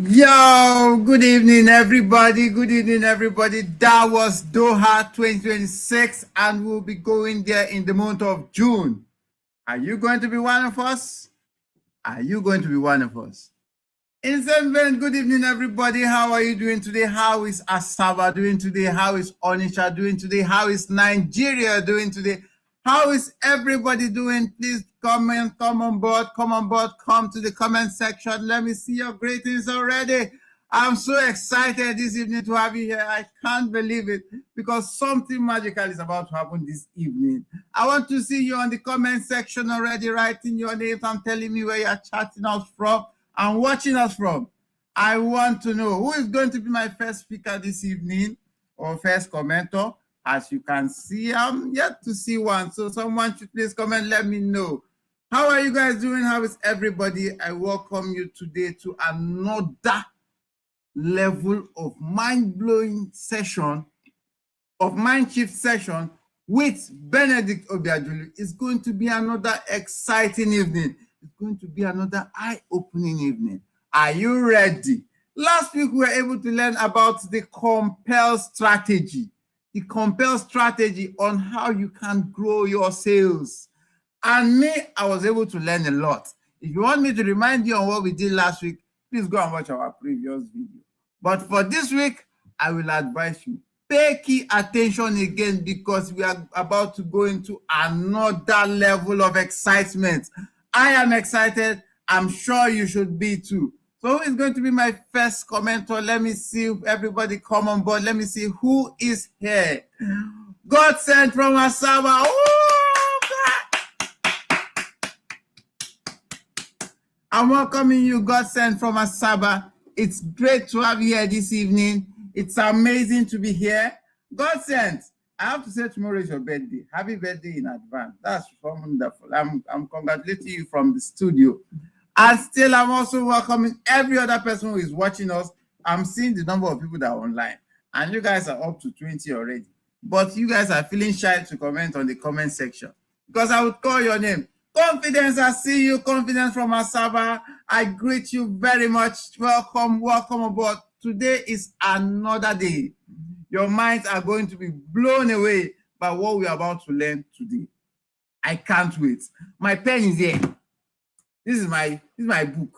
Yo, good evening, everybody. Good evening, everybody. That was Doha 2026, and we'll be going there in the month of June. Are you going to be one of us? Are you going to be one of us? In the same vein, good evening, everybody. How are you doing today? How is Asaba doing today? How is Onitsha doing today? How is Nigeria doing today? How is everybody doing? Please comment, come on board, come to the comment section. Let me see your greetings already. I'm so excited this evening to have you here. I can't believe it because something magical is about to happen this evening. I want to see you on the comment section already, writing your names and telling me where you're chatting us from and watching us from. I want to know who is going to be my first speaker this evening or first commenter. As you can see, I'm yet to see one. So someone should please comment, let me know. How are you guys doing? How is everybody? I welcome you today to another level of mind-blowing session, of Mindshift session with Benedict Obiajulu. It's going to be another exciting evening. It's going to be another eye-opening evening. Are you ready? Last week, we were able to learn about the compel strategy. The compel strategy on how you can grow your sales. And me, I was able to learn a lot. If you want me to remind you on what we did last week, please go and watch our previous video. But for this week, I will advise you, pay key attention again because we are about to go into another level of excitement. I am excited. I'm sure you should be too. So who is going to be my first commenter? Let me see if everybody come on board. Let me see who is here. God sent from Asaba. I'm welcoming you, God sent from Asaba. It's great to have you here this evening. It's amazing to be here. God sent. I have to say tomorrow is your birthday. Happy birthday in advance. That's wonderful. I'm congratulating you from the studio. And still, I'm also welcoming every other person who is watching us. I'm seeing the number of people that are online. And you guys are up to 20 already. But you guys are feeling shy to comment on the comment section. Because I would call your name. Confidence, I see you. Confidence from Asaba. I greet you very much. Welcome, welcome aboard. Today is another day. Your minds are going to be blown away by what we are about to learn today. I can't wait. My pen is here. This is my book.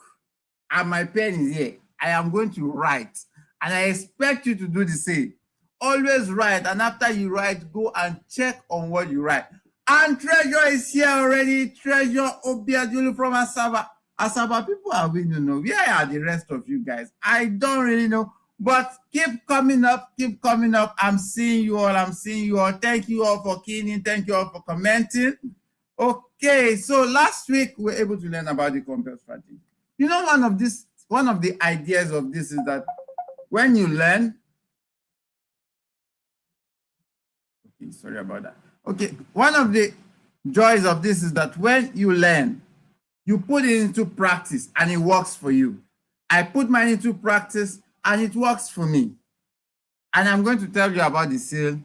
And my pen is here. I am going to write. And I expect you to do the same. Always write. And after you write, go and check on what you write. And Treasure is here already. Treasure Obiajulu from Asaba. Asaba, people are going to know. Where are the rest of you guys? I don't really know. But keep coming up. Keep coming up. I'm seeing you all. I'm seeing you all. Thank you all for keying in. Thank you all for commenting. Okay, so last week we were able to learn about the compel strategy. You know, one of the ideas of this is that when you learn, okay, sorry about that. Okay, one of the joys of this is that when you learn, you put it into practice and it works for you. I put mine into practice and it works for me. And I'm going to tell you about the sale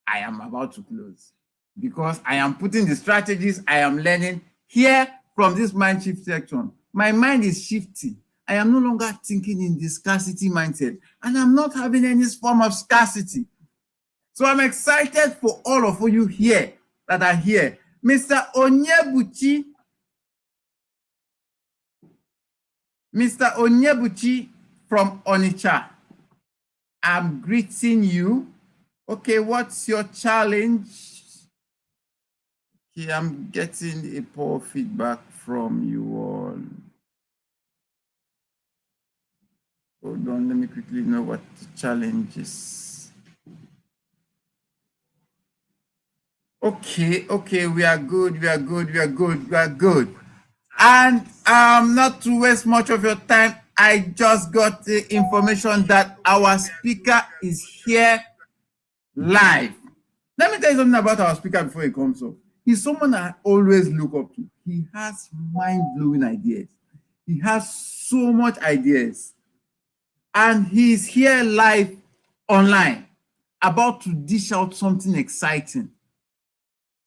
I am about to close because I am putting the strategies I am learning here from this mind shift section. My mind is shifting. I am no longer thinking in the scarcity mindset, and I'm not having any form of scarcity. So I'm excited for all of you here that are here. Mr. Onyebuchi, Mr. Onyebuchi from Onitsha, I'm greeting you. Okay, what's your challenge? Okay, I'm getting a poor feedback from you all. Hold on, let me quickly know what the challenge is. Okay, we are good. And not to waste much of your time, I just got the information that our speaker is here live. Let me tell you something about our speaker before he comes up. He's someone I always look up to. He has mind-blowing ideas. He has so much ideas. And he's here live online, about to dish out something exciting.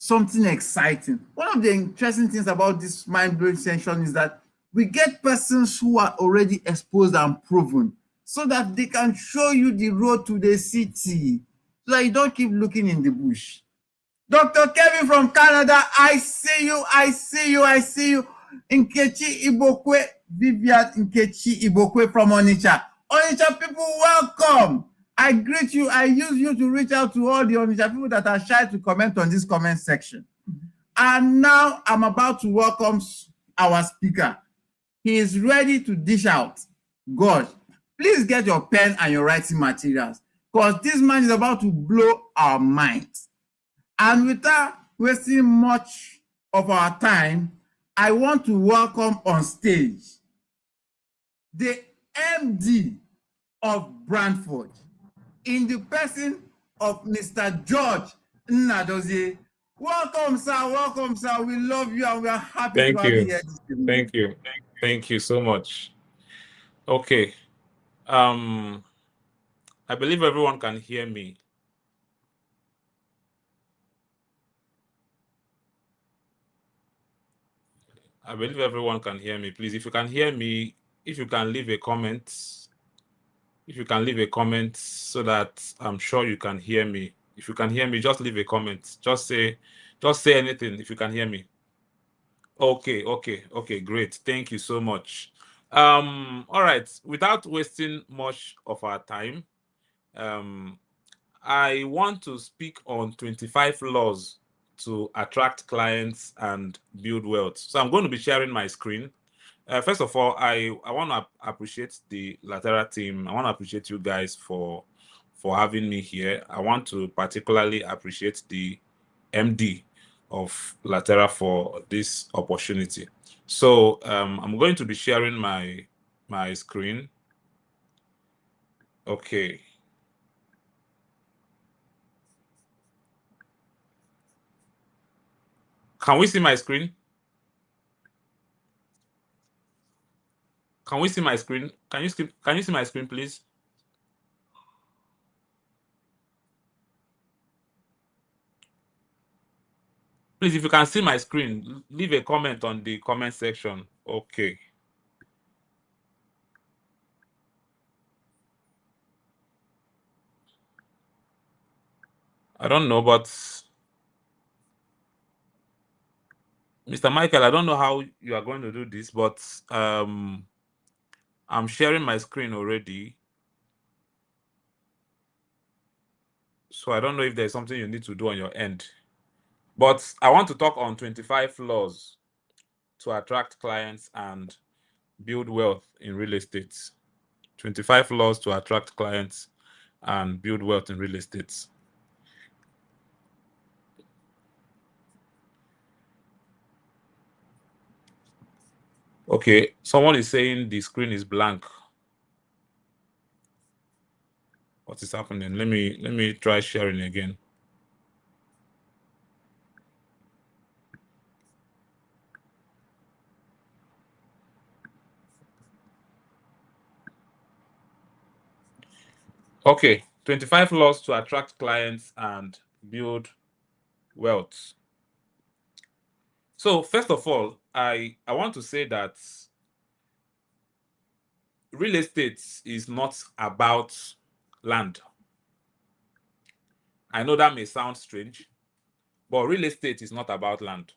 One of the interesting things about this mind-blowing session is that we get persons who are already exposed and proven so that they can show you the road to the city so that you don't keep looking in the bush. Dr. Kevin from Canada, I see you. Nkechi Ibokwe, Vivian Nkechi Ibokwe from Onitsha. Onitsha people, welcome. I greet you. I use you to reach out to all the Onitsha people that are shy to comment on this comment section. And now I'm about to welcome our speaker. He is ready to dish out. God, please get your pen and your writing materials because this man is about to blow our minds. And without wasting much of our time, I want to welcome on stage the MD of Brandforge in the person of Mr. George Nnadozie. Welcome, sir. We love you and we are happy to have you here. Thank you so much. Okay. I believe everyone can hear me. Please, if you can hear me, if you can leave a comment, so that I'm sure you can hear me. If you can hear me, just leave a comment. Just say anything if you can hear me. Okay, great. Thank you so much. All right, without wasting much of our time, I want to speak on 25 laws to attract clients and build wealth. So I'm going to be sharing my screen. First of all, I want to appreciate the Latera team. I want to appreciate you guys for having me here. I want to particularly appreciate the MD of Latera for this opportunity. So I'm going to be sharing my screen. Okay. Can we see my screen? Can we see my screen? Can you see my screen, please? Please, if you can see my screen, leave a comment on the comment section. Okay. I don't know, but Mr. Michael, I don't know how you are going to do this, but I'm sharing my screen already. So I don't know if there's something you need to do on your end. But I want to talk on 25 laws to attract clients and build wealth in real estate. 25 laws to attract clients and build wealth in real estate. Okay, someone is saying the screen is blank. What is happening? Let me try sharing again. Okay, 25 laws to attract clients and build wealth. So first of all, I want to say that real estate is not about land. I know that may sound strange, but real estate is not about land.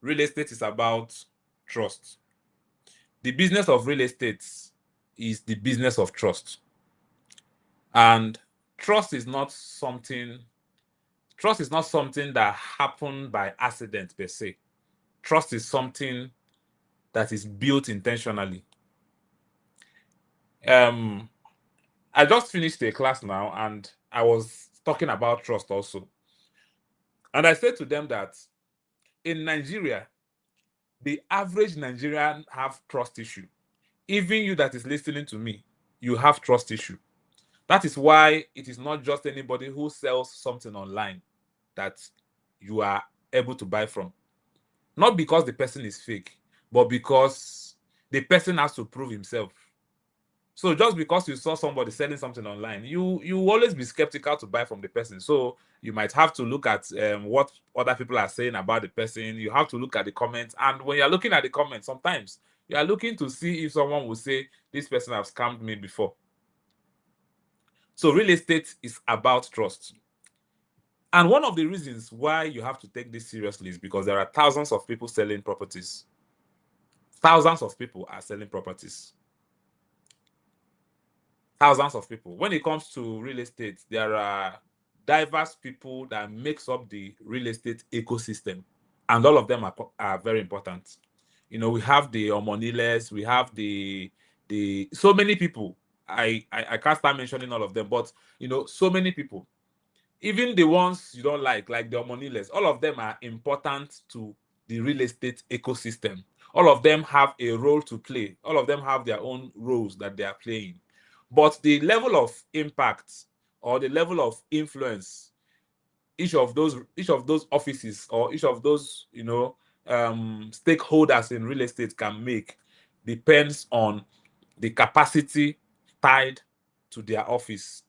Real estate is about trust. The business of real estate is the business of trust. And trust is not something that happened by accident per se. Trust is something that is built intentionally. I just finished a class now and I was talking about trust also. And I said to them that in Nigeria, the average Nigerian have trust issue. Even you that is listening to me, you have trust issue. That is why it is not just anybody who sells something online that you are able to buy from. Not because the person is fake, but because the person has to prove himself. So just because you saw somebody selling something online, you always be skeptical to buy from the person. So you might have to look at what other people are saying about the person. You have to look at the comments. And when you're looking at the comments, sometimes you are looking to see if someone will say, this person has scammed me before. So real estate is about trust. And one of the reasons why you have to take this seriously is because there are thousands of people selling properties. Thousands of people are selling properties. Thousands of people. When it comes to real estate, there are diverse people that makes up the real estate ecosystem, and all of them are very important. You know, we have the Omoniles, we have the so many people. I can't start mentioning all of them, but you know, so many people. Even the ones you don't like the Omoniles, all of them are important to the real estate ecosystem. All of them have a role to play. All of them have their own roles that they are playing. But the level of impact or the level of influence each of those offices or each of those stakeholders in real estate can make depends on the capacity tied to their office.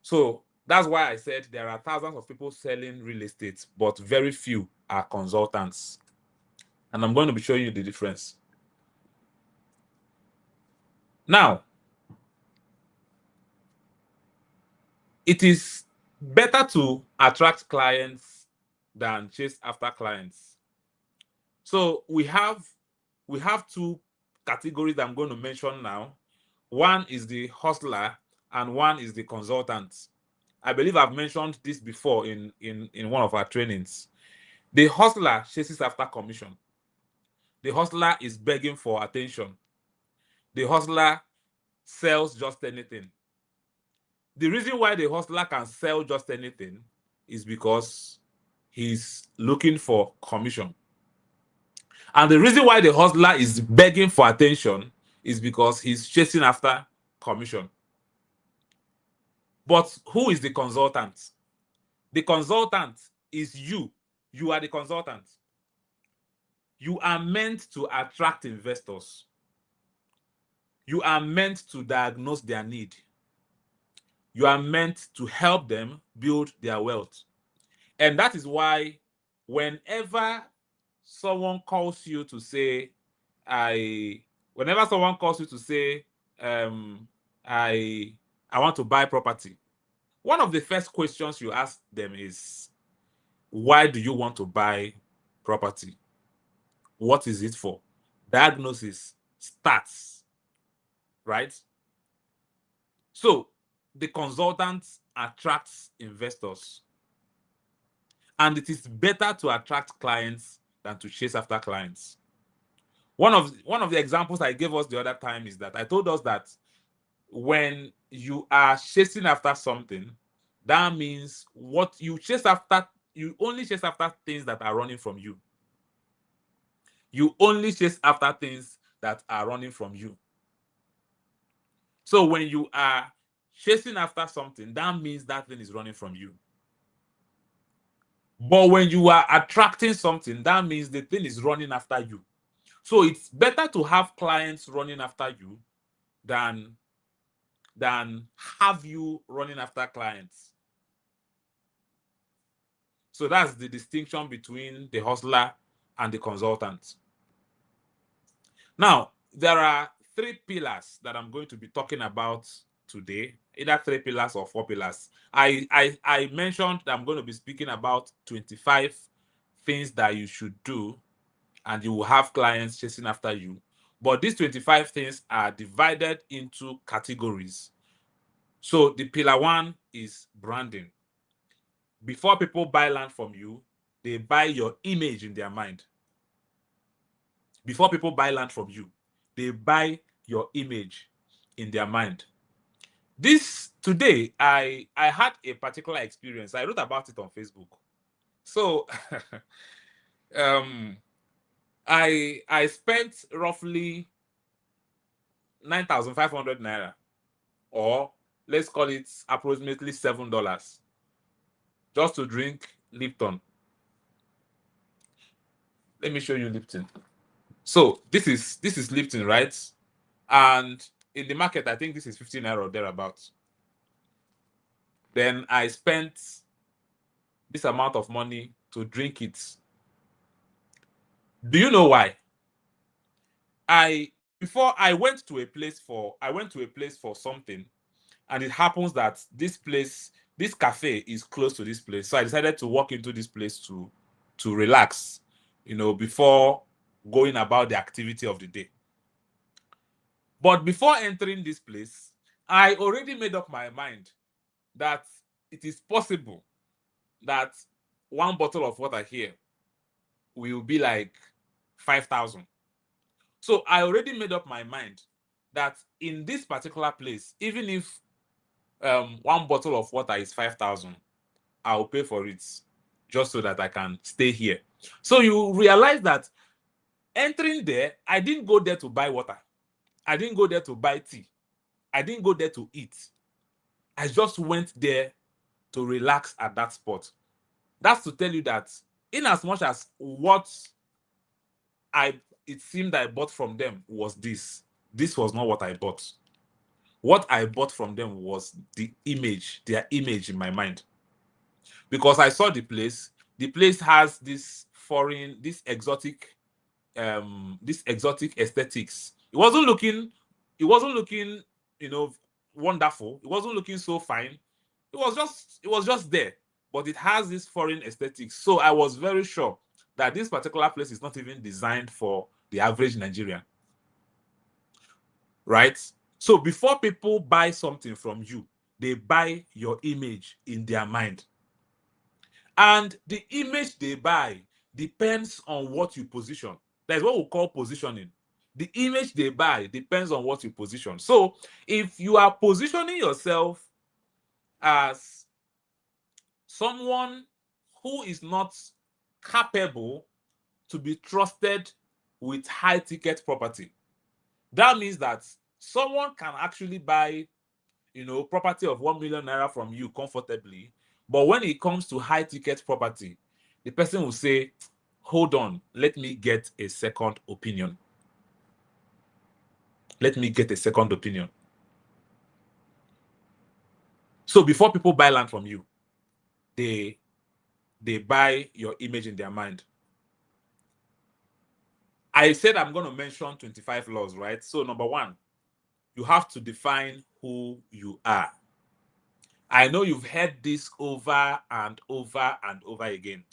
So that's why I said there are thousands of people selling real estate, but very few are consultants. And I'm going to be showing you the difference. Now, it is better to attract clients than chase after clients. So we have two categories I'm going to mention now. One is the hustler and one is the consultant. I believe I've mentioned this before in one of our trainings. The hustler chases after commission. The hustler is begging for attention. The hustler sells just anything. The reason why the hustler can sell just anything is because he's looking for commission. And the reason why the hustler is begging for attention is because he's chasing after commission. But who is the consultant? The consultant is you. You are the consultant. You are meant to attract investors. You are meant to diagnose their need. You are meant to help them build their wealth. And that is why whenever someone calls you to say, I want to buy property, one of the first questions you ask them is, why do you want to buy property? What is it for? Diagnosis starts, right? So the consultant attracts investors. And it is better to attract clients than to chase after clients. One of the examples I gave us the other time is that I told us that when you are chasing after something, that means what you chase after, you only chase after things that are running from you. You only chase after things that are running from you. So when you are chasing after something, that means that thing is running from you. But when you are attracting something, that means the thing is running after you. So it's better to have clients running after you than than have you running after clients. So that's the distinction between the hustler and the consultant. Now, there are 3 pillars that I'm going to be talking about today, either 3 pillars or 4 pillars. I mentioned that I'm going to be speaking about 25 things that you should do and you will have clients chasing after you. But these 25 things are divided into categories. So the pillar 1 is branding. Before people buy land from you, they buy your image in their mind. Before people buy land from you, they buy your image in their mind. This today, I had a particular experience. I wrote about it on Facebook. So I spent roughly 9,500 naira, or let's call it approximately $7, just to drink Lipton. Let me show you Lipton. So this is Lipton, right? And in the market, I think this is 15 naira or thereabouts. Then I spent this amount of money to drink it. Do you know why? Before I went to a place for something, and it happens that this cafe is close to this place. So I decided to walk into this place to relax, before going about the activity of the day. But before entering this place, I already made up my mind that it is possible that one bottle of water here will be like 5,000. So I already made up my mind that in this particular place, even if one bottle of water is 5,000, I'll pay for it just so that I can stay here. So you realize that entering there, I didn't go there to buy water. I didn't go there to buy tea. I didn't go there to eat. I just went there to relax at that spot. That's to tell you that in as much as what it seemed I bought from them was this was not what I bought. What I bought from them was their image in my mind. Because I saw the place has this exotic aesthetics. It wasn't looking, wonderful. It wasn't looking so fine. It was just there, but it has this foreign aesthetics. So I was very sure that this particular place is not even designed for the average Nigerian. Right? So before people buy something from you, they buy your image in their mind. And the image they buy depends on what you position. That's what we call positioning. The image they buy depends on what you position. So if you are positioning yourself as someone who is not capable to be trusted with high ticket property, that means that someone can actually buy, property of 1 million naira from you comfortably, but when it comes to high ticket property, the person will say, hold on, let me get a second opinion. Let me get a second opinion. So before people buy land from you, they buy your image in their mind. I said I'm going to mention 25 laws, right? So number 1, you have to define who you are. I know you've heard this over and over and over again.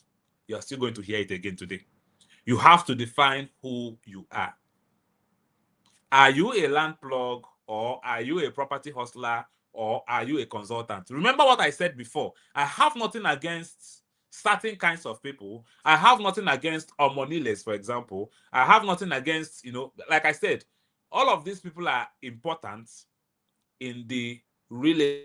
You're still going to hear it again today. You have to define who you are. Are you a land plug, or are you a property hustler, or are you a consultant? Remember what I said before. I have nothing against certain kinds of people. I have nothing against Omoniles, for example. I have nothing against, like I said, all of these people are important in the real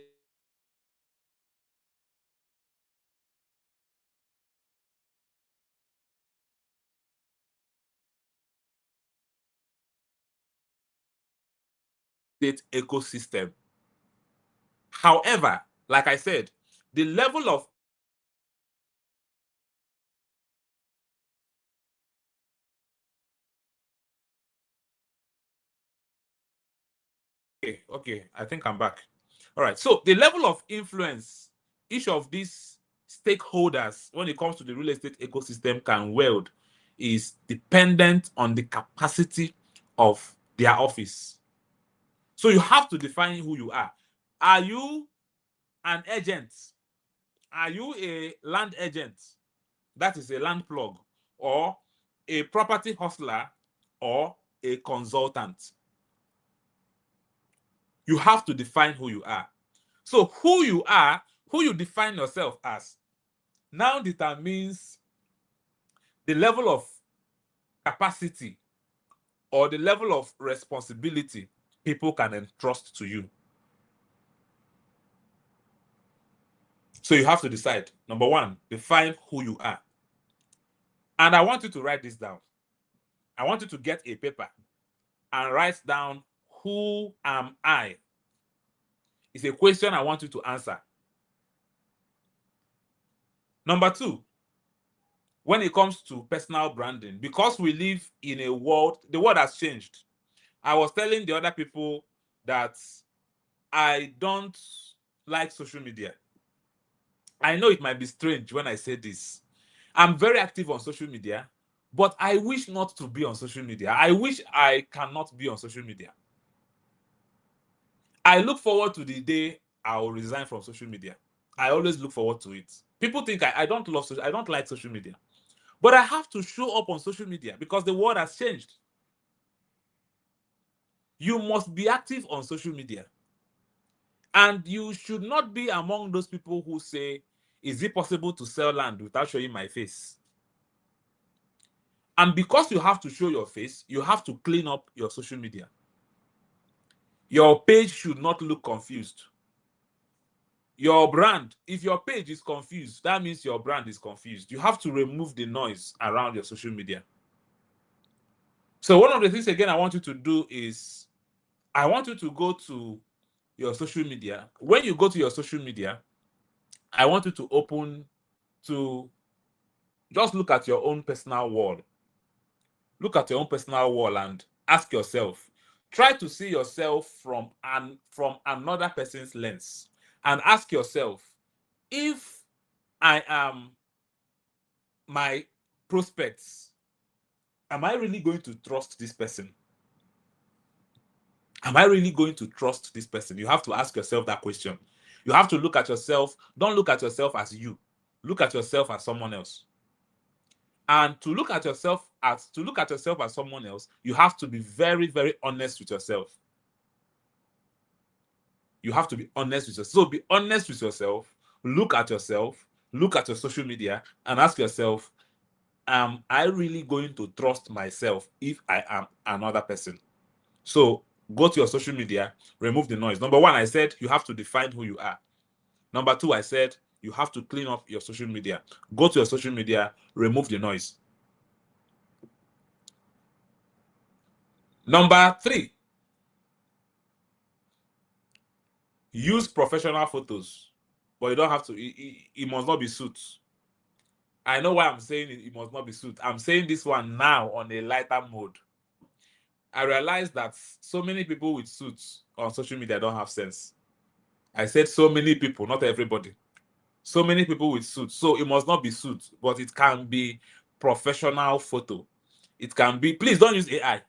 estate ecosystem. However, like I said, the level of okay, I think I'm back. All right. So the level of influence each of these stakeholders when it comes to the real estate ecosystem can wield is dependent on the capacity of their office. So you have to define who you are. Are you an agent? Are you a land agent? That is a land plug, or a property hustler, or a consultant. You have to define who you are. So who you are, who you define yourself as, now determines the level of capacity or the level of responsibility people can entrust to you. So you have to decide. Number one, define who you are. And I want you to write this down. I want you to get a paper and write down, who am I? It's a question I want you to answer. Number two, when it comes to personal branding, because we live in a world, the world has changed. I was telling the other people that I don't like social media. I know it might be strange when I say this. I'm very active on social media, but I wish not to be on social media. I wish I cannot be on social media. I look forward to the day I will resign from social media. I always look forward to it. People think I don't like social media. But I have to show up on social media because the world has changed. You must be active on social media. And you should not be among those people who say, is it possible to sell land without showing my face? And because you have to show your face, you have to clean up your social media. Your page should not look confused. Your brand, if your page is confused, that means your brand is confused. You have to remove the noise around your social media. So one of the things, again, I want you to do is, I want you to go to your social media. When you go to your social media, I want you to just look at your own personal wall. Look at your own personal wall and ask yourself. Try to see yourself from another person's lens, and ask yourself, if I am my prospects, am I really going to trust this person? Am I really going to trust this person? You have to ask yourself that question. You have to look at yourself. Don't look at yourself as you. Look at yourself as someone else. And to look at yourself as someone else, you have to be very, very honest with yourself. You have to be honest with yourself. So be honest with yourself. Look at yourself. Look at your social media and ask yourself, am I really going to trust myself if I am another person? So go to your social media, remove the noise. Number one, I said you have to define who you are. Number two, I said you have to clean up your social media. Go to your social media, remove the noise. Number three, use professional photos, but you don't have to, it must not be suits. I know why I'm saying it must not be suits. I'm saying this one now on a lighter mode. I realized that so many people with suits on social media don't have sense. I said so many people, not everybody. So many people with suits. So it must not be suits, but it can be professional photo. It can be, please don't use AI.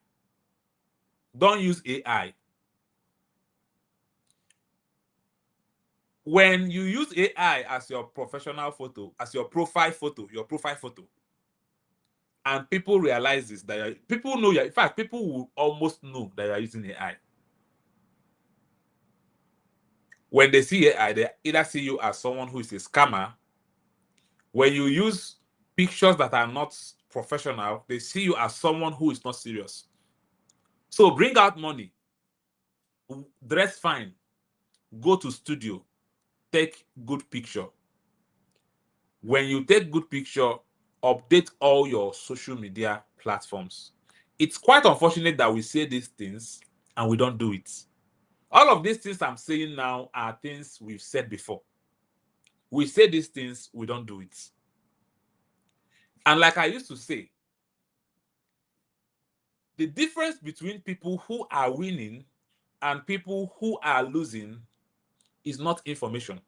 Don't use AI. When you use AI as your professional photo, as your profile photo, and people realize this, that people know, in fact, people will almost know that you're using AI. When they see AI, they either see you as someone who is a scammer. When you use pictures that are not professional, they see you as someone who is not serious. So bring out money, dress fine, go to studio, take good picture. When you take good picture, update all your social media platforms. It's quite unfortunate that we say these things and we don't do it. All of these things I'm saying now are things we've said before. We say these things, we don't do it. And like I used to say, the difference between people who are winning and people who are losing is not information.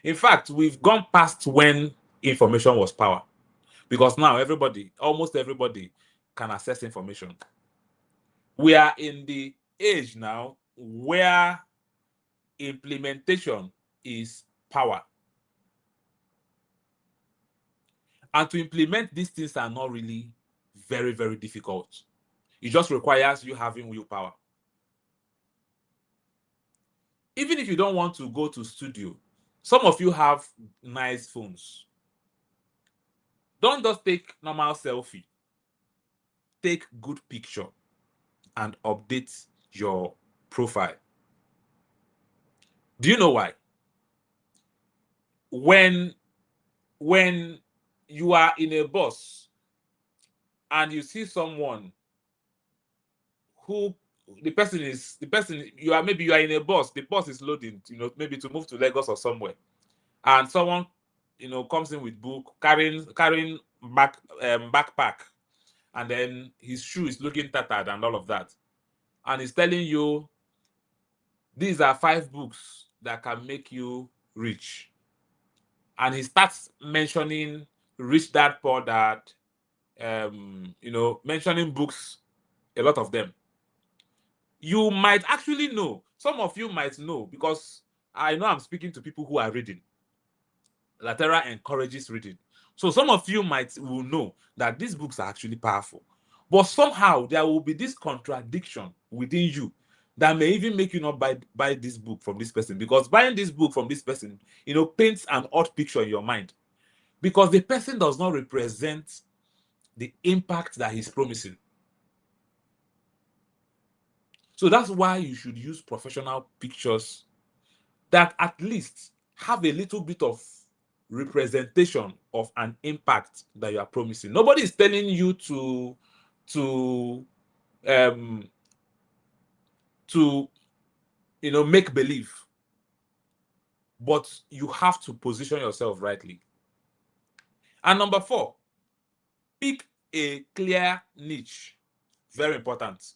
In fact, we've gone past when information was power, because now almost everybody can access information. We are in the age now where implementation is power. And to implement these things are not really very, very difficult. It just requires you having willpower. Even if you don't want to go to studio, some of you have nice phones. Don't just take normal selfie. Take good picture and update your profile. Do you know why? When you are in a bus and you see someone who the person you are in a bus, the bus is loading, maybe to move to Lagos or somewhere, and someone comes in with book, carrying backpack, and then his shoe is looking tattered and all of that, and he's telling you these are 5 books that can make you rich, and he starts mentioning Rich Dad Poor Dad, mentioning books, a lot of them. You might actually know, some of you might know, because I know I'm speaking to people who are reading. Latera encourages reading. So some of you will know that these books are actually powerful. But somehow there will be this contradiction within you that may even make you not buy this book from this person, because buying this book from this person, paints an odd picture in your mind, because the person does not represent the impact that he's promising. So that's why you should use professional pictures that at least have a little bit of representation of an impact that you are promising. Nobody is telling you to make believe, but you have to position yourself rightly. And number 4, pick a clear niche. Very important.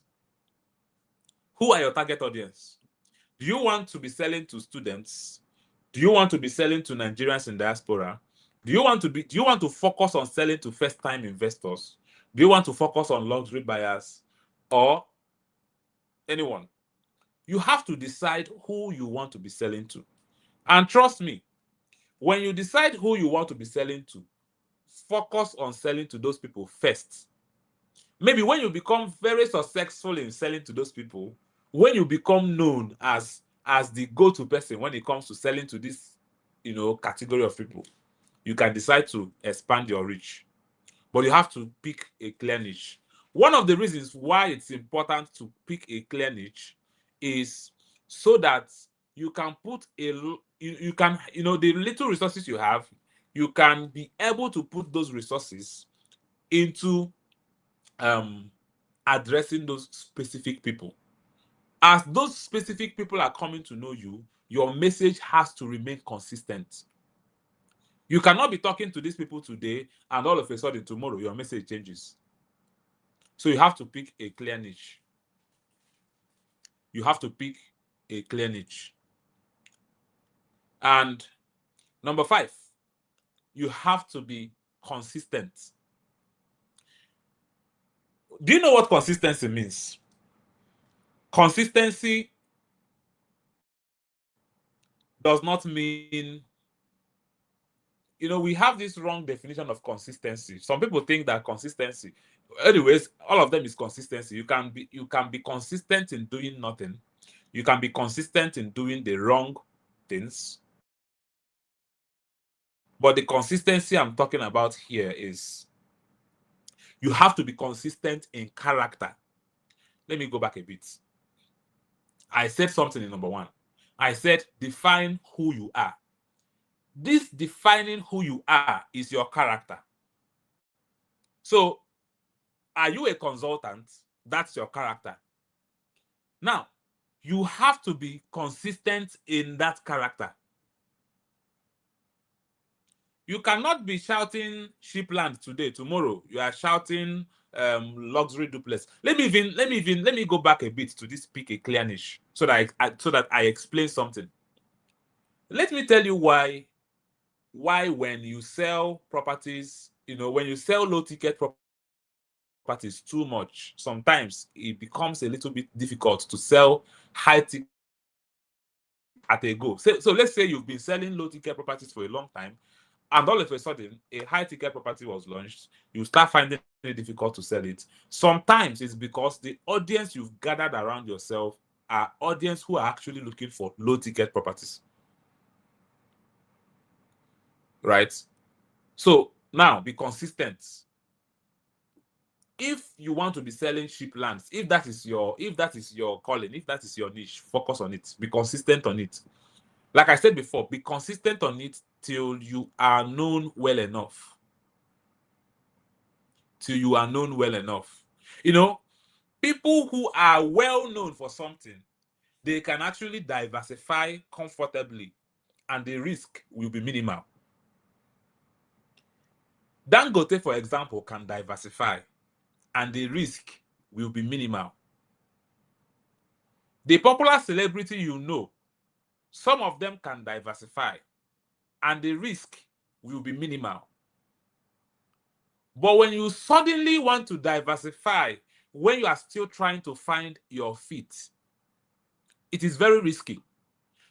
Who are your target audience? Do you want to be selling to students? Do you want to be selling to Nigerians in diaspora? Do you want to focus on selling to first-time investors? Do you want to focus on luxury buyers or anyone? You have to decide who you want to be selling to. And trust me, when you decide who you want to be selling to, focus on selling to those people first. Maybe when you become very successful in selling to those people, when you become known as the go-to person when it comes to selling to this category of people, you can decide to expand your reach. But you have to pick a clear niche. One of the reasons why it's important to pick a clear niche is so that you can put the little resources you have, you can be able to put those resources into addressing those specific people. As those specific people are coming to know you, your message has to remain consistent. You cannot be talking to these people today and all of a sudden tomorrow your message changes. So you have to pick a clear niche. You have to pick a clear niche. And number 5, you have to be consistent. Do you know what consistency means? Consistency does not mean, we have this wrong definition of consistency. Some people think that consistency, anyways, all of them is consistency. You can be consistent in doing nothing. You can be consistent in doing the wrong things. But the consistency I'm talking about here is you have to be consistent in character. Let me go back a bit. I said something in number 1. I said define who you are. This defining who you are is your character. So, are you a consultant? That's your character. Now, you have to be consistent in that character. You cannot be shouting sheepland today. Tomorrow, you are shouting luxury duplex. Let me go back a bit to this pick a clear niche so that I explain something. Let me tell you why when you sell properties, when you sell low ticket properties too much, sometimes it becomes a little bit difficult to sell high ticket at a go. So let's say you've been selling low ticket properties for a long time, and all of a sudden a high ticket property was launched. You start finding it difficult to sell it. Sometimes it's because the audience you've gathered around yourself are audience who are actually looking for low ticket properties, right? So now be consistent. If you want to be selling cheap lands, if that is your calling, if that is your niche, focus on it. Be consistent on it. Like I said before, be consistent on it till you are known well enough. Till you are known well enough. People who are well known for something, they can actually diversify comfortably, and the risk will be minimal. Dangote, for example, can diversify, and the risk will be minimal. The popular celebrity some of them can diversify, and the risk will be minimal. But when you suddenly want to diversify, when you are still trying to find your feet, it is very risky,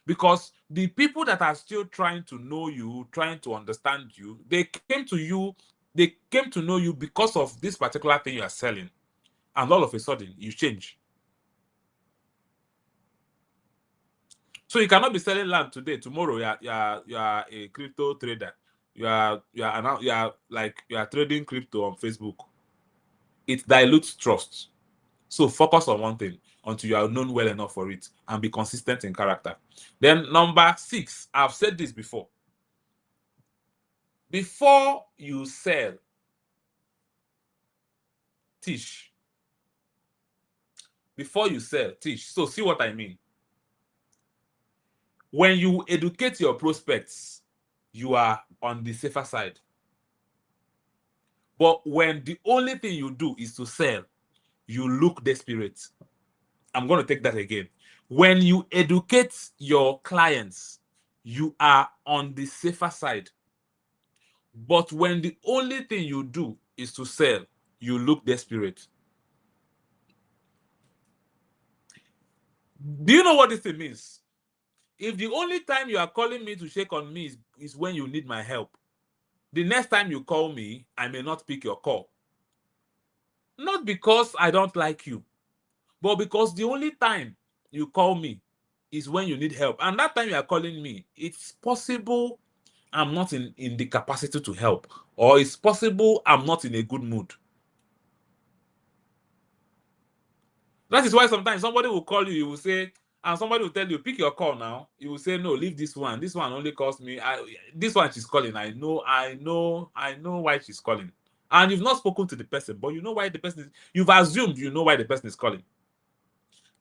because the people that are still trying to know you, trying to understand you, they came to know you because of this particular thing you are selling, and all of a sudden you change. So you cannot be selling land today. Tomorrow you are a crypto trader. You are trading crypto on Facebook. It dilutes trust. So focus on one thing until you are known well enough for it, and be consistent in character. Then number 6, I've said this before. Before you sell, teach. Before you sell, teach. So see what I mean. When you educate your prospects, you are on the safer side. But when the only thing you do is to sell, you look desperate. I'm going to take that again. When you educate your clients, you are on the safer side. But when the only thing you do is to sell, you look desperate. Do you know what this thing means? If the only time you are calling me to check on me is when you need my help, the next time you call me, I may not pick your call. Not because I don't like you, but because the only time you call me is when you need help. And that time you are calling me, it's possible I'm not in the capacity to help, or it's possible I'm not in a good mood. That is why sometimes somebody will call you, you will say, and somebody will tell you, pick your call now. You will say, no, leave this one. This one only calls me. This one she's calling. I know why she's calling. And you've not spoken to the person, but you know why the person is, you've assumed you know why the person is calling.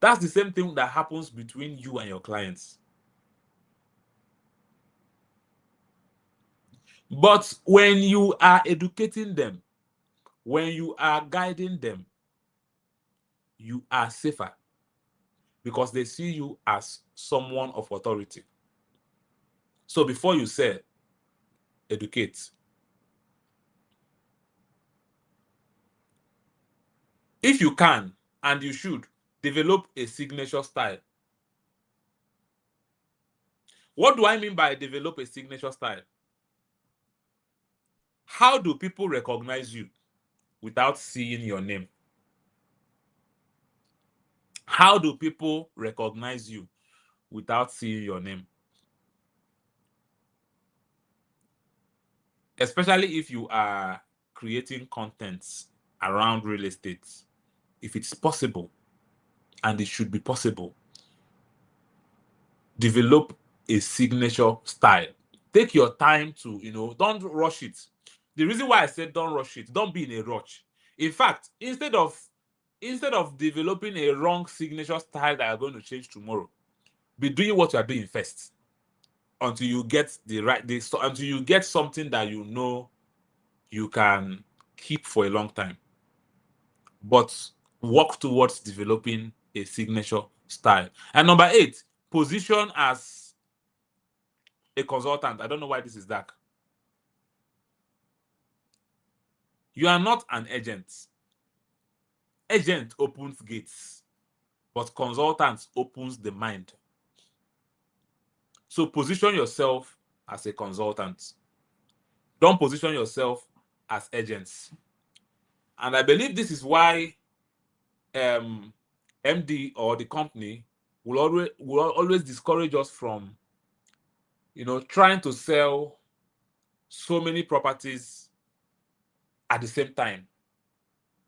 That's the same thing that happens between you and your clients. But when you are educating them, when you are guiding them, you are safer, because they see you as someone of authority. So before you sell, educate. If you can, and you should, develop a signature style. What do I mean by develop a signature style? How do people recognize you without seeing your name? How do people recognize you without seeing your name? Especially if you are creating contents around real estate. If it's possible, and it should be possible, develop a signature style. Take your time to, don't rush it. The reason why I said don't rush it, don't be in a rush. In fact, instead of developing a wrong signature style that you're going to change tomorrow, be doing what you are doing first, until you get until you get something that you know you can keep for a long time. but work towards developing a signature style. And number 8, position as a consultant. I don't know why this is dark. You are not an agent. Agent opens gates, but consultant opens the mind. So position yourself as a consultant. Don't position yourself as agents. And I believe this is why MD or the company will always discourage us from, trying to sell so many properties at the same time.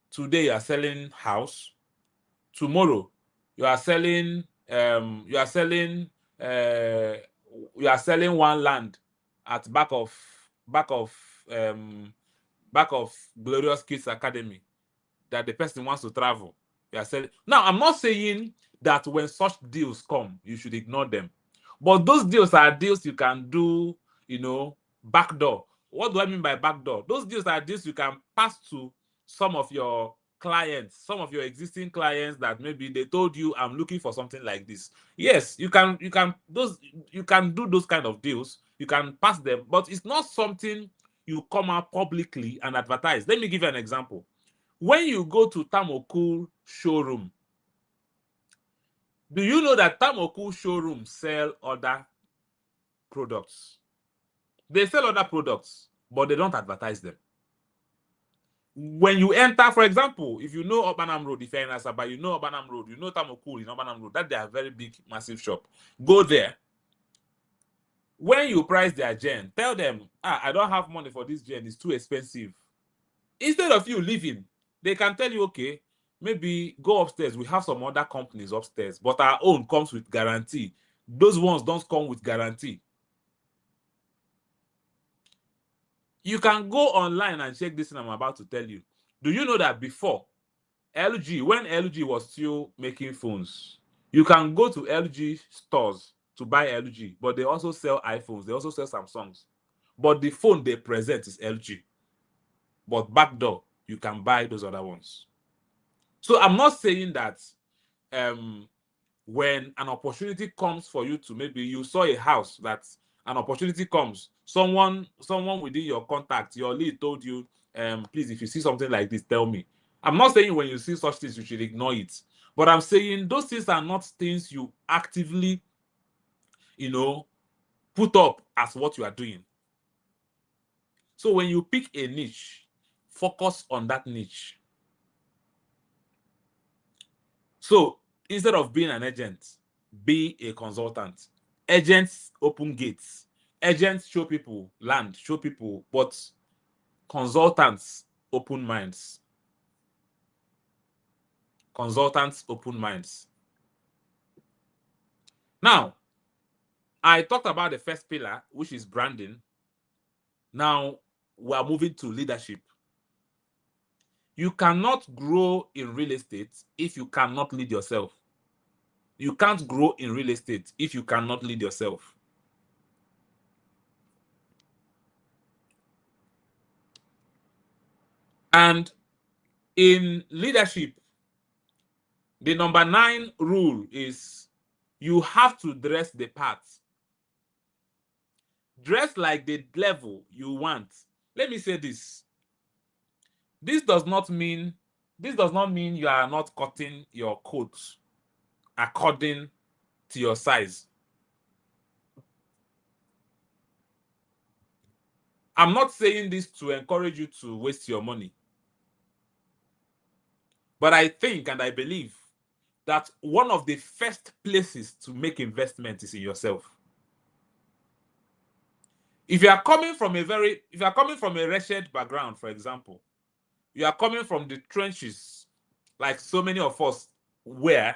Today you are selling house. Tomorrow you are selling you are selling one land at back of Glorious Kids Academy that the person wants to travel. You are selling. Now, I'm not saying that when such deals come, you should ignore them. But those deals are deals you can do, backdoor. What do I mean by backdoor? Those deals are deals you can pass to some of your clients, some of your existing clients that maybe they told you, I'm looking for something like this. Yes, you can do those kind of deals. You can pass them, but it's not something you come out publicly and advertise. Let me give you an example. When you go to Thermocool showroom, do you know that Thermocool showroom sell other products? They sell other products, but they don't advertise them. When you enter, for example, if you know Obanam Road, if you're in Asaba, you know Obanam Road, you know Thermocool in Obanam Road, that they are very big, massive shop. Go there. When you price their gen, tell them, I don't have money for this gen, it's too expensive. Instead of you leaving, they can tell you, okay, maybe go upstairs. We have some other companies upstairs, but our own comes with guarantee. Those ones don't come with guarantee. You can go online and check this thing I'm about to tell you. Do you know that before LG, when LG was still making phones, you can go to LG stores to buy LG, but they also sell iPhones. They also sell Samsungs. But the phone they present is LG. But backdoor, you can buy those other ones. So I'm not saying that when an opportunity comes for you to, maybe you saw a house that an opportunity comes, someone within your contact, your lead told you, please, if you see something like this, tell me. I'm not saying when you see such things, you should ignore it. But I'm saying those things are not things you actively, put up as what you are doing. So when you pick a niche, focus on that niche. So instead of being an agent, be a consultant. Agents open gates. Agents show people land, show people, but consultants open minds. Consultants open minds. Now, I talked about the first pillar, which is branding. Now, we are moving to leadership. You cannot grow in real estate if you cannot lead yourself. You can't grow in real estate if you cannot lead yourself. And in leadership, the number 9 rule is you have to dress the part. Dress like the level you want. Let me say this. This does not mean you are not cutting your coat according to your size. I'm not saying this to encourage you to waste your money. But I think and I believe that one of the first places to make investment is in yourself. If you are coming from a wretched background, for example, you are coming from the trenches, like so many of us were,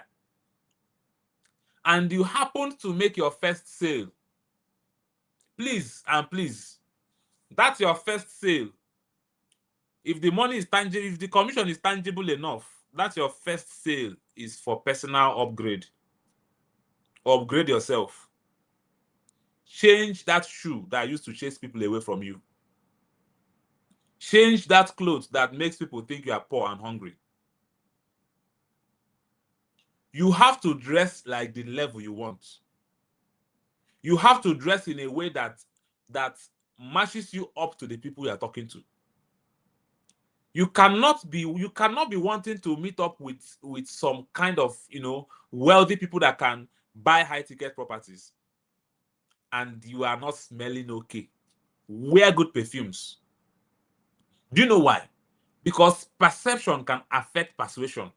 and you happen to make your first sale, please, that's your first sale. If the money is tangible, if the commission is tangible enough, that's your first sale is for personal upgrade. Upgrade yourself. Change that shoe that used to chase people away from you. Change that clothes that makes people think you are poor and hungry. You have to dress like the level you want. You have to dress in a way that matches you up to the people you are talking to. You cannot be wanting to meet up with some kind of, you know, wealthy people that can buy high ticket properties, and you are not smelling okay. Wear good perfumes. Do you know why? Because perception can affect persuasion.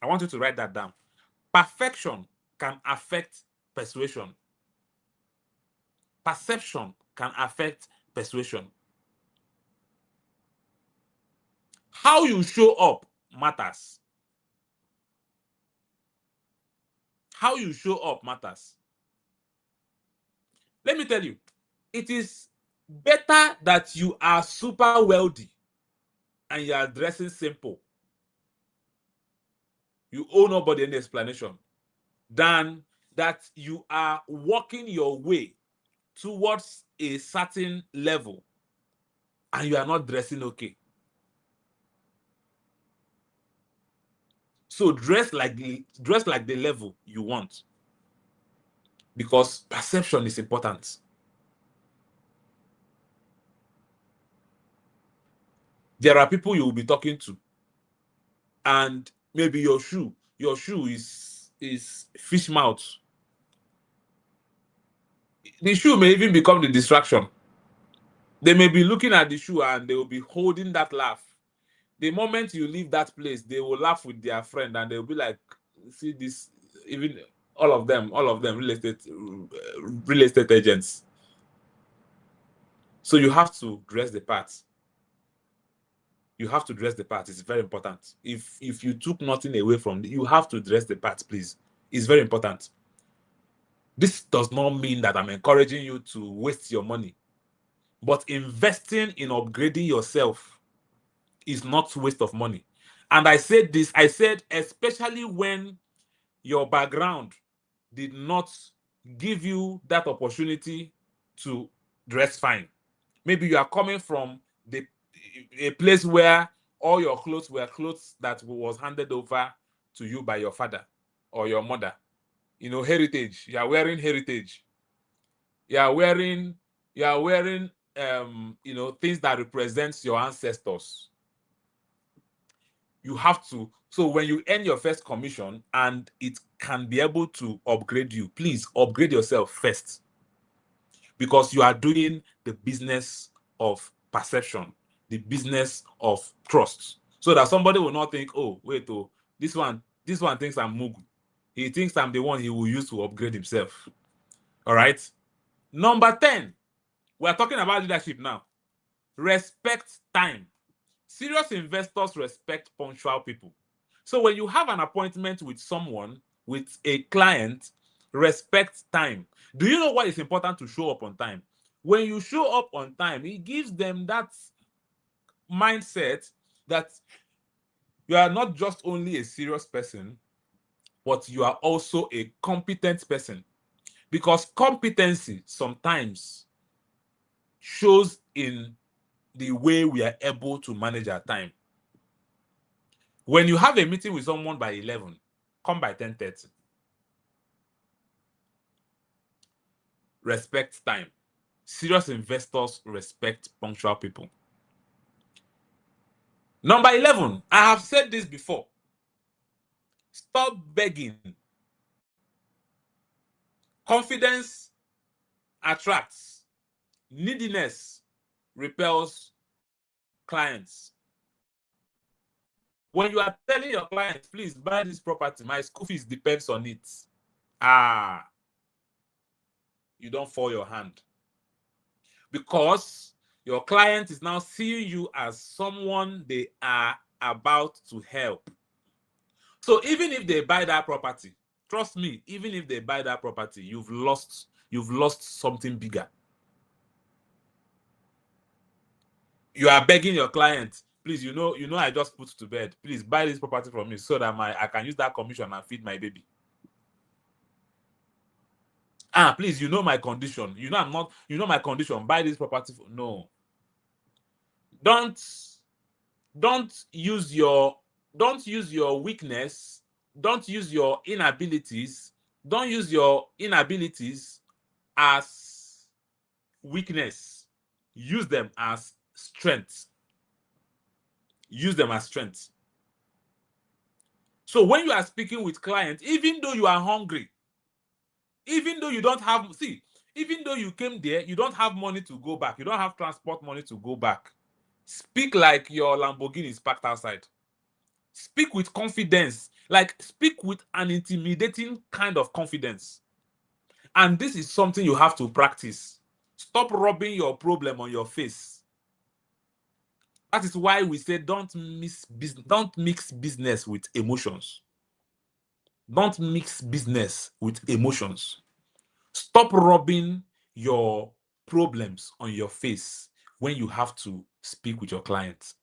I want you to write that down. Perfection can affect persuasion. Perception can affect persuasion. How you show up matters. How you show up matters. Let me tell you, it is better that you are super wealthy and you are dressing simple. You owe nobody any explanation, than that you are walking your way towards a certain level and you are not dressing okay. So dress like the level you want, because perception is important. There are people you will be talking to, and maybe your shoe is fish mouth. The shoe may even become the distraction. They may be looking at the shoe and they will be holding that laugh. The moment you leave that place, they will laugh with their friend and they'll be like, see this, even all of them real estate agents. So you have to dress the part. You have to dress the part. It's very important. If you took nothing away from you have to dress the part, please. It's very important. This does not mean that I'm encouraging you to waste your money, but investing in upgrading yourself is not waste of money. And I said this, especially when your background did not give you that opportunity to dress fine. Maybe you are coming from a place where all your clothes were clothes that was handed over to you by your father or your mother. You know, heritage. You are wearing heritage. You are wearing you know, things that represents your ancestors. You have to, so when you earn your first commission and it can be able to upgrade you, please upgrade yourself first, because you are doing the business of perception, the business of trust, so that somebody will not think, oh wait, oh, this one thinks I'm Mugu. He thinks I'm the one he will use to upgrade himself. All right. Number 10, we are talking about leadership now. Respect time. Serious investors respect punctual people. So when you have an appointment with someone, with a client, respect time. Do you know why it's important to show up on time? When you show up on time, it gives them that mindset that you are not just only a serious person, but you are also a competent person. Because competency sometimes shows in the way we are able to manage our time. When you have a meeting with someone by 11, come by 10:30. Respect time. Serious investors respect punctual people. Number 11, I have said this before. Stop begging. Confidence attracts. Neediness repels clients. When you are telling your clients, please buy this property, my school fees depends on it. You don't fall your hand. Because your client is now seeing you as someone they are about to help. So even if they buy that property, trust me, even if they buy that property, you've lost something bigger. You are begging your client, please, you know, I just put to bed. Please buy this property from me so that I can use that commission and feed my baby. Please, you know my condition. You know my condition. Buy this property. No. Don't use your weakness don't use your inabilities, as weakness. Use them as strength. Use them as strength. So when you are speaking with clients, even though you are hungry, even though you don't have, even though you came there, you don't have money to go back, you don't have transport money to go back, speak like your Lamborghini is parked outside. Speak with confidence, like speak with an intimidating kind of confidence. And this is something you have to practice. Stop rubbing your problem on your face. That is why we say don't mix business with emotions. Don't mix business with emotions. Stop rubbing your problems on your face when you have to speak with your clients.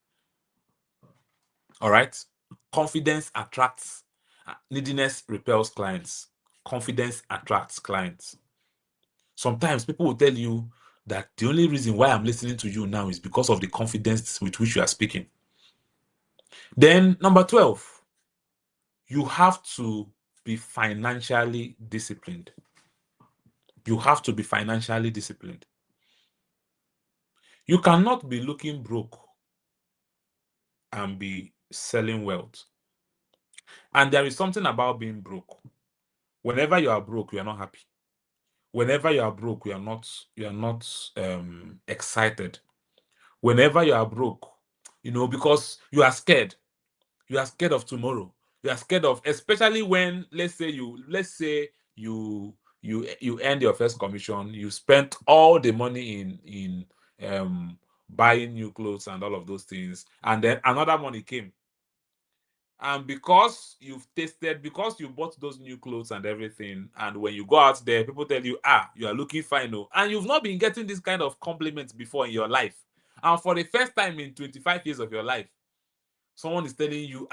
All right? Confidence attracts, neediness repels clients. Confidence attracts clients. Sometimes people will tell you that the only reason why I'm listening to you now is because of the confidence with which you are speaking. Then, number 12, you have to be financially disciplined. You have to be financially disciplined. You cannot be looking broke and be selling wealth. And there is something about being broke. Whenever you are broke, you are not happy. Whenever you are broke, you are not excited. Whenever you are broke, because you are scared. You are scared of tomorrow. You are scared of, especially when, let's say you earned your first commission, you spent all the money in buying new clothes and all of those things, and then another money came. And because because you bought those new clothes and everything, and when you go out there, people tell you, you are looking fine, and you've not been getting this kind of compliments before in your life. And for the first time in 25 years of your life, someone is telling you,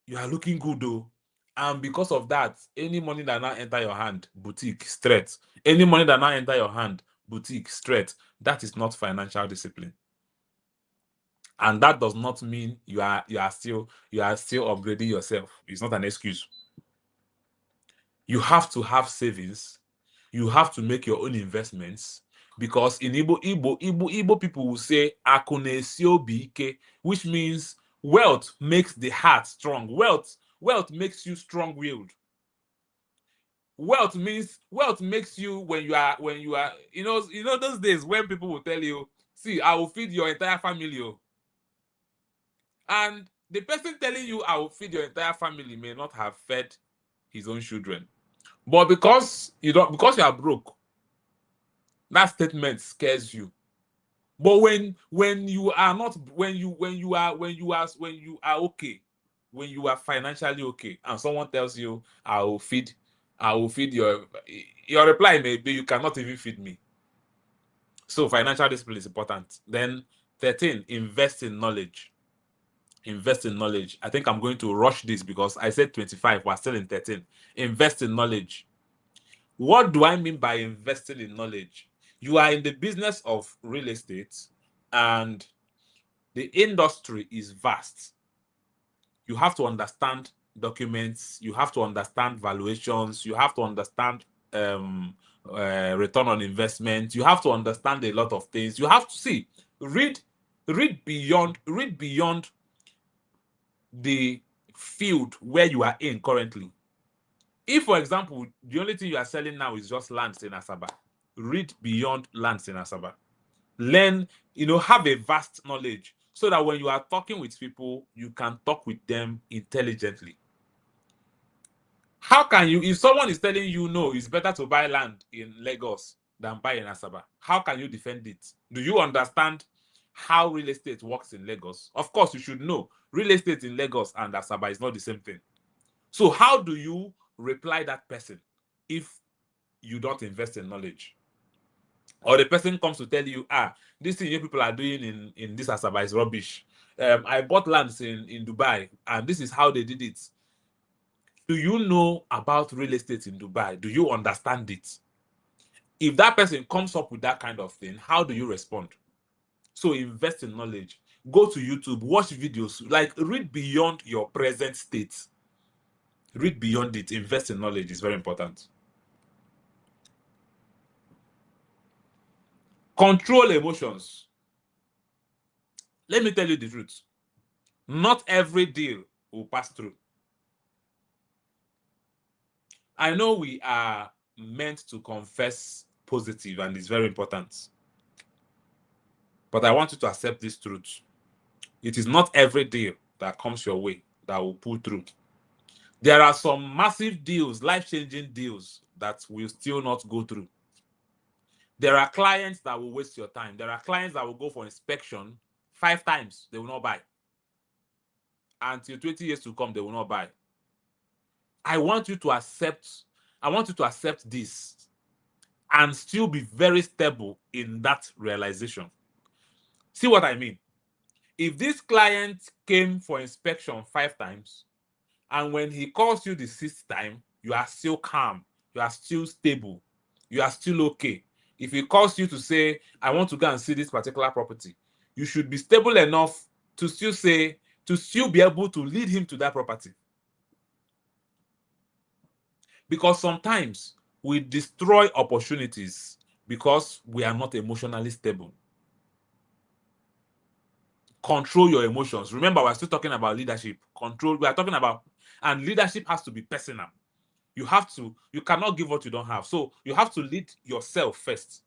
you are looking good though. And because of that, any money that now enter your hand, boutique, straight. Any money that now enter your hand, boutique, straight. That is not financial discipline. And that does not mean you are still upgrading yourself. It's not an excuse. You have to have savings. You have to make your own investments, because in Igbo people will say "Akunesio bike," which means wealth makes the heart strong. Wealth makes you strong-willed. Wealth makes you when you are those days when people will tell you, "See, I will feed your entire family." And the person telling you "I will feed your entire family" may not have fed his own children. But because you are broke, that statement scares you. But when you are not, when you are okay, when you are financially okay, and someone tells you I will feed your reply may be, "You cannot even feed me." So financial discipline is important. Then 13, invest in knowledge. Invest in knowledge. I think I'm going to rush this because I said 25, we're still in 13. Invest in knowledge. What do I mean by investing in knowledge? You are in the business of real estate and the industry is vast. You have to understand documents, you have to understand valuations, you have to understand return on investment, you have to understand a lot of things. You have to read beyond the field where you are in currently. If, for example, the only thing you are selling now is just lands in Asaba, read beyond lands in Asaba. Learn, have a vast knowledge so that when you are talking with people, you can talk with them intelligently. How can you, if someone is telling you, no, it's better to buy land in Lagos than buy in Asaba, how can you defend it? Do you understand how real estate works in Lagos? Of course, you should know. Real estate in Lagos and Asaba is not the same thing. So how do you reply that person if you don't invest in knowledge? Or the person comes to tell you, this thing you people are doing in this Asaba is rubbish. I bought lands in Dubai and this is how they did it. Do you know about real estate in Dubai? Do you understand it? If that person comes up with that kind of thing, how do you respond? So invest in knowledge. Go to YouTube, watch videos, like read beyond your present state. Read beyond it. Invest in knowledge is very important. Control emotions. Let me tell you the truth. Not every deal will pass through. I know we are meant to confess positive, and it's very important. But I want you to accept this truth. It is not every deal that comes your way that will pull through. There are some massive deals, life-changing deals, that will still not go through. There are clients that will waste your time. There are clients that will go for inspection 5 times, they will not buy. Until 20 years to come, they will not buy. I want you to accept this and still be very stable in that realization. See what I mean? If this client came for inspection 5 times, and when he calls you the 6th time, you are still calm, you are still stable, you are still okay. If he calls you to say, I want to go and see this particular property, you should be stable enough to still be able to lead him to that property. Because sometimes we destroy opportunities because we are not emotionally stable. Control your emotions. Remember, we're still talking about leadership. Control, we are talking about, and leadership has to be personal. You cannot give what you don't have. So you have to lead yourself first.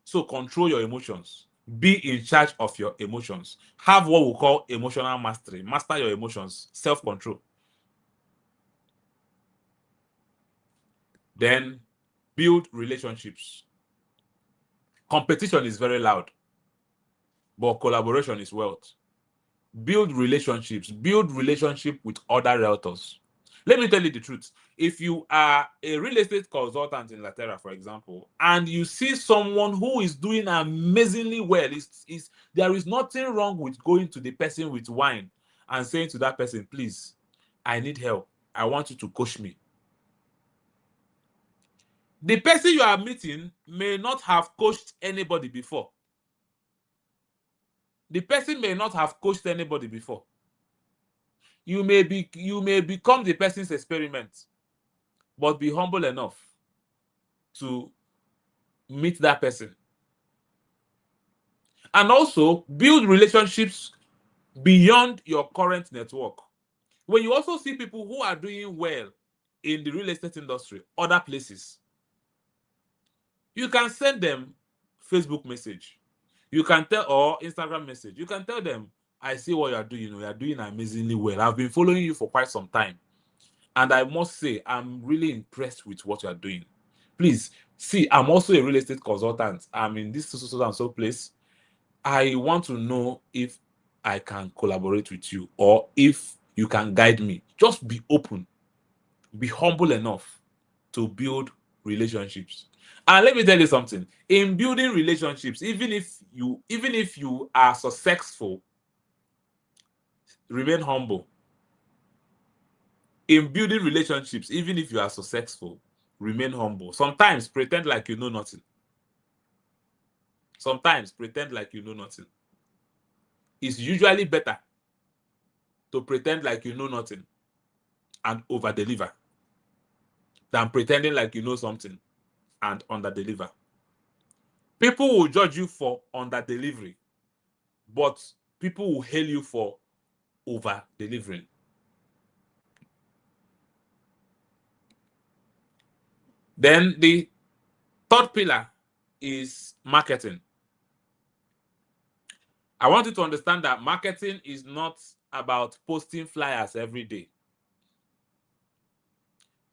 So control your emotions. Be in charge of your emotions. Have what we call emotional mastery. Master your emotions. Self-control. Then build relationships. Competition is very loud, but collaboration is wealth. Build relationships. Build relationship with other realtors. Let me tell you the truth. If you are a real estate consultant in Latera, for example, and you see someone who is doing amazingly well, there is nothing wrong with going to the person with wine and saying to that person, please, I need help. I want you to coach me. The person you are meeting may not have coached anybody before. The person may not have coached anybody before. You may become the person's experiment, but be humble enough to meet that person. And also build relationships beyond your current network. When you also see people who are doing well in the real estate industry, other places, you can send them Facebook message. You can tell, or Instagram message. You can tell them, I see what you are doing. You are doing amazingly well. I've been following you for quite some time. And I must say, I'm really impressed with what you are doing. Please, see, I'm also a real estate consultant. I'm in this so and so place. I want to know if I can collaborate with you or if you can guide me. Just be open. Be humble enough to build relationships. And let me tell you something. In building relationships, even if you are successful, remain humble. In building relationships, even if you are successful, remain humble. Sometimes pretend like you know nothing. Sometimes pretend like you know nothing. It's usually better to pretend like you know nothing and over-deliver than pretending like you know something and under-deliver. People will judge you for under-delivery, but people will hail you for over-delivering. Then the third pillar is marketing. I want you to understand that marketing is not about posting flyers every day.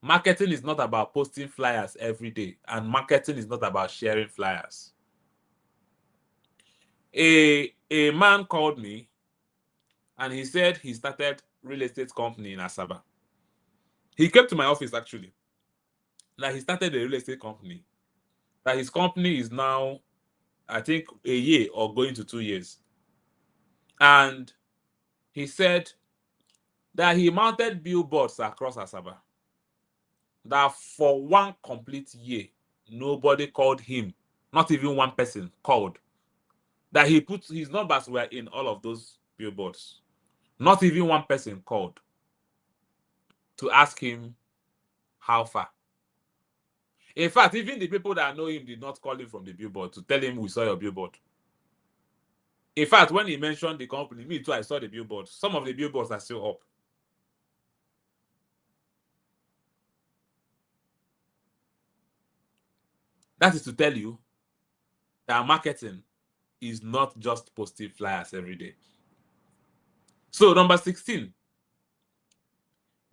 Marketing is not about posting flyers every day, and marketing is not about sharing flyers. A man called me and he said he started real estate company in Asaba. He came to my office actually. That he started a real estate company. That his company is now, I think, a year or going to 2 years. And he said that he mounted billboards across Asaba. That for one complete year, nobody called him. Not even one person called. That he put his numbers were in all of those billboards. Not even one person called. to ask him how far. In fact, even the people that know him did not call him from the billboard to tell him we saw your billboard. In fact, when he mentioned the company, me too, I saw the billboard. Some of the billboards are still up. That is to tell you that marketing is not just posting flyers every day. So number 16.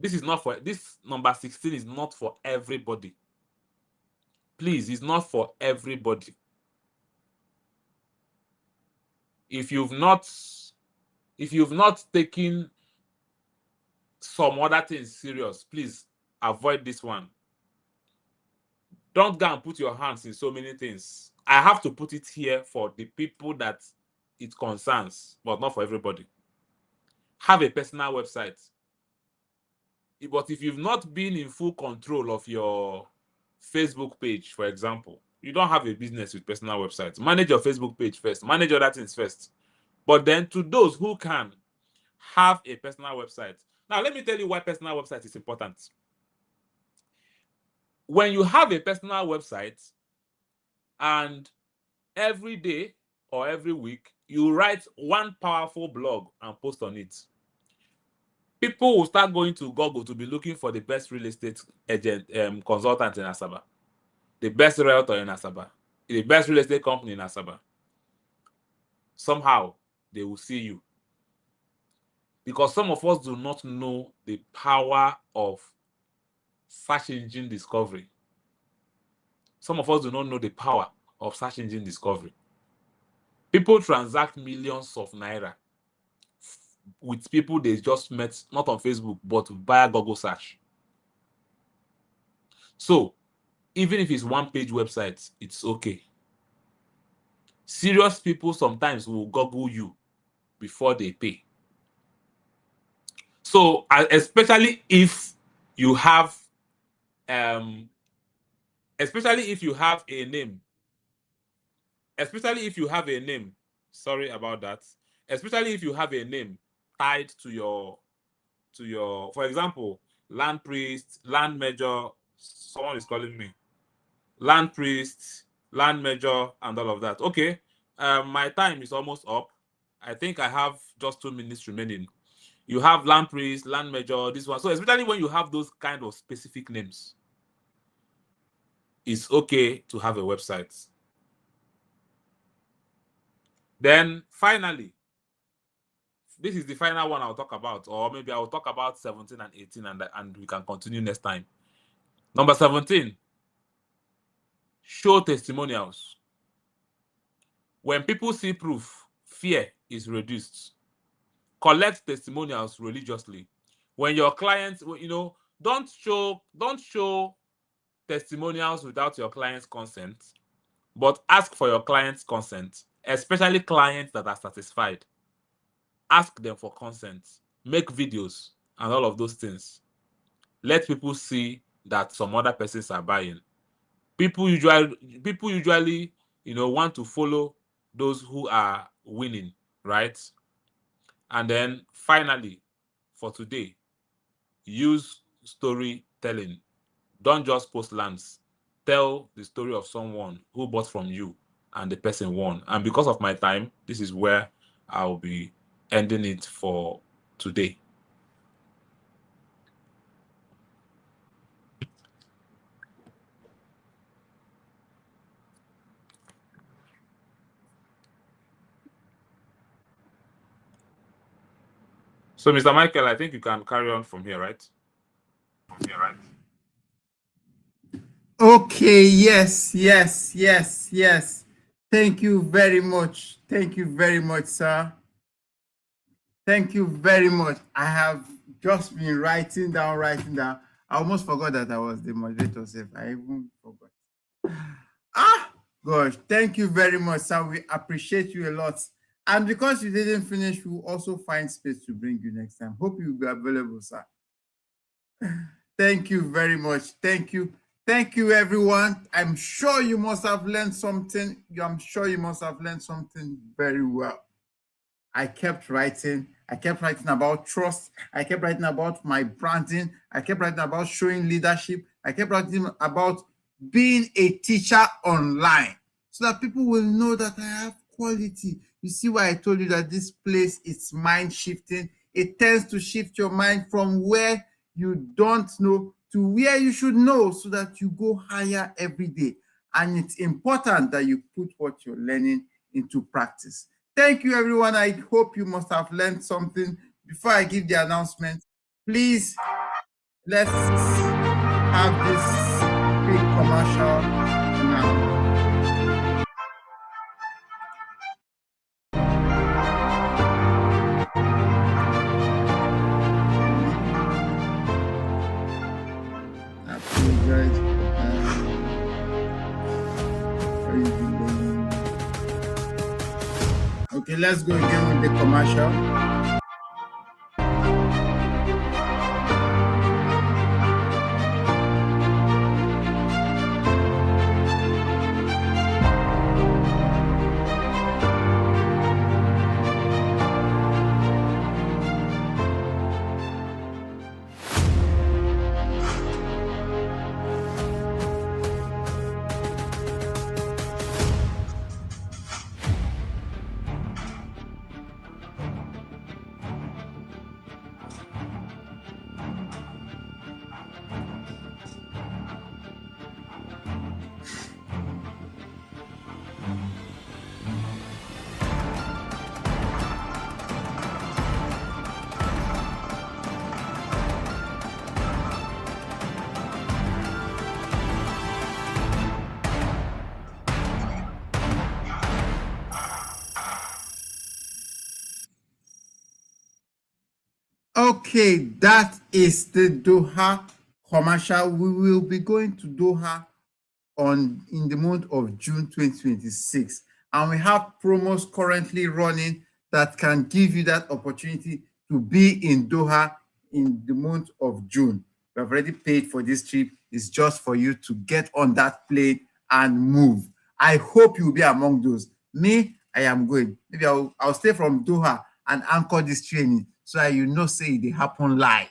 This number 16 is not for everybody. Please, it's not for everybody. If you've not taken some other things serious, please avoid this one. Don't go and put your hands in so many things. I have to put it here for the people that it concerns, but not for everybody. Have a personal website. But if you've not been in full control of your Facebook page, for example, you don't have a business with personal websites. Manage your Facebook page first. Manage other things first. But then to those who can have a personal website. Now, let me tell you why personal website is important. When you have a personal website and every day or every week, you write one powerful blog and post on it, people will start going to Google to be looking for the best real estate agent, consultant in Asaba, the best realtor in Asaba, the best real estate company in Asaba. Somehow, they will see you. Because some of us do not know the power of search engine discovery. Some of us do not know the power of search engine discovery. People transact millions of naira with people they just met, not on Facebook, but via Google search. So, even if it's one-page website, it's okay. Serious people sometimes will Google you before they pay. So, especially if you have a name, sorry about that, especially if you have a name tied to your, for example, land priest, land major, someone is calling me, land priest, land major, and all of that. Okay, my time is almost up. I think I have just 2 minutes remaining. You have land priest, land major, this one. So especially when you have those kind of specific names, it's okay to have a website. Then finally, this is the final one I'll talk about, or maybe I'll talk about 17 and 18 and we can continue next time. Number 17, show testimonials. When people see proof, fear is reduced. Collect testimonials religiously. When your clients, don't show testimonials without your client's consent, but ask for your client's consent, especially clients that are satisfied. Ask them for consent. Make videos and all of those things. Let people see that some other persons are buying. People usually, want to follow those who are winning, right? And then finally, for today, use storytelling. Don't just post lands. Tell the story of someone who bought from you and the person won. And because of my time, this is where I'll be ending it for today. So, Mr. Michael, I think you can carry on from here, right? Okay, yes. Thank you very much. Thank you very much, sir. Thank you very much. I have just been writing down. I almost forgot that I was the moderator. I even forgot. Gosh, thank you very much, sir. We appreciate you a lot. And because you didn't finish, we'll also find space to bring you next time. Hope you'll be available, sir. Thank you very much. Thank you. Thank you, everyone. I'm sure you must have learned something. I'm sure you must have learned something very well. I kept writing. I kept writing about trust. I kept writing about my branding. I kept writing about showing leadership. I kept writing about being a teacher online so that people will know that I have quality. You see why I told you that this place is mind shifting. It tends to shift your mind from where you don't know to where you should know so that you go higher every day. And it's important that you put what you're learning into practice. Thank you, everyone. I hope you must have learned something. Before I give the announcement, please, let's have this quick commercial now. I apologize for that. Okay, let's go again with the commercial. Okay, that is the Doha commercial. We will be going to Doha in the month of June 2026. And we have promos currently running that can give you that opportunity to be in Doha in the month of June. We have already paid for this trip. It's just for you to get on that plane and move. I hope you'll be among those. Me, I am going. Maybe I'll stay from Doha and anchor this training so that you know, say they happen live.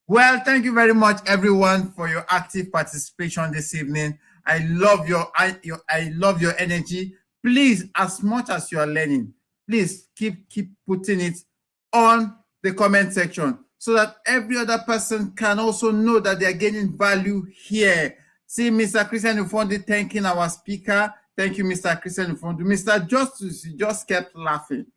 Well, thank you very much, everyone, for your active participation this evening. I love your energy. Please, as much as you are learning, please keep putting it on the comment section so that every other person can also know that they are gaining value here. See Mr. Christian Ufondi thanking our speaker. Thank you, Mr. Christian Ufondi. Mr. Justice, you just kept laughing.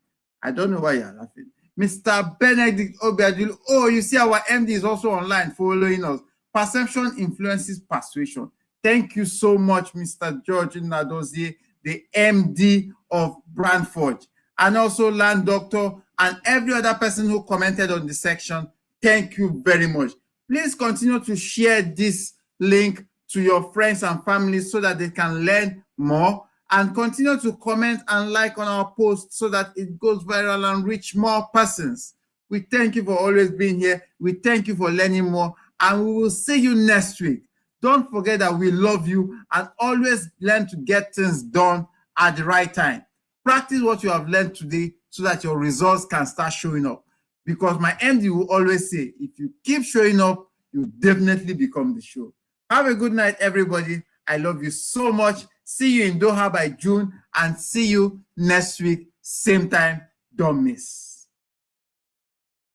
I don't know why you're laughing. Mr. Benedict Obiajulu. Oh, you see our MD is also online following us. Perception influences persuasion. Thank you so much, Mr. George Nnadozie, the MD of Brandforge, and also Land Doctor, and every other person who commented on the section. Thank you very much. Please continue to share this link to your friends and family so that they can learn more, and continue to comment and like on our posts so that it goes viral and reach more persons. We thank you for always being here. We thank you for learning more, and we will see you next week. Don't forget that we love you, and always learn to get things done at the right time. Practice what you have learned today so that your results can start showing up. Because my MD will always say, if you keep showing up, you definitely become the show. Have a good night, everybody. I love you so much. See you in Doha by June, and see you next week, same time. Don't miss.